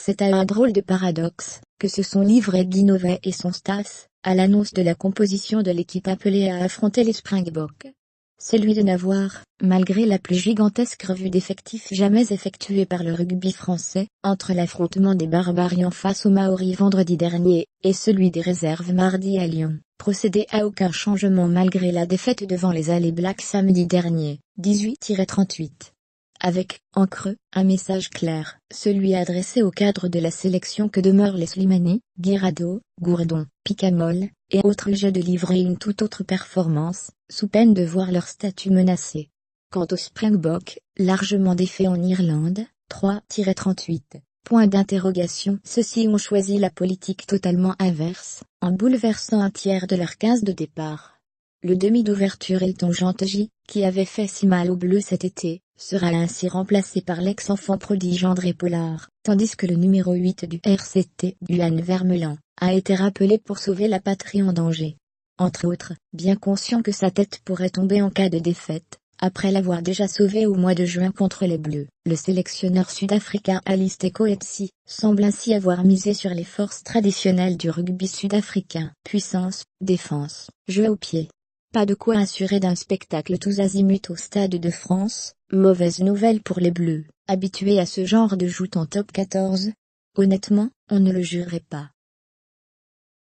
C'est à un drôle de paradoxe que se sont livrés Guy Novet et son staff, à l'annonce de la composition de l'équipe appelée à affronter les Springboks. Celui de n'avoir, malgré la plus gigantesque revue d'effectifs jamais effectuée par le rugby français, entre l'affrontement des Barbarians face aux Maoris vendredi dernier, et celui des réserves mardi à Lyon, procédé à aucun changement malgré la défaite devant les All Blacks samedi dernier, 18-38. Avec, en creux, un message clair, celui adressé au cadre de la sélection que demeurent les Slimani, Guirado, Gourdon, Picamol, et autres jeux de livrer une toute autre performance, sous peine de voir leur statut menacé. Quant aux Springboks, largement défaits en Irlande, 3-38. Point d'interrogation. Ceux-ci ont choisi la politique totalement inverse, en bouleversant un tiers de leur 15 de départ. Le demi d'ouverture Elton Jean-J, qui avait fait si mal aux Bleus cet été, sera ainsi remplacé par l'ex-enfant prodige André Pollard, tandis que le numéro 8 du RCT, Juan Vermeulen, a été rappelé pour sauver la patrie en danger. Entre autres, bien conscient que sa tête pourrait tomber en cas de défaite, après l'avoir déjà sauvé au mois de juin contre les Bleus, le sélectionneur sud-africain Alice Tekoetsi semble ainsi avoir misé sur les forces traditionnelles du rugby sud-africain. Puissance, défense, jeu au pied. Pas de quoi assurer d'un spectacle tous azimuts au Stade de France. Mauvaise nouvelle pour les Bleus, habitués à ce genre de joute en top 14. Honnêtement, on ne le jurerait pas.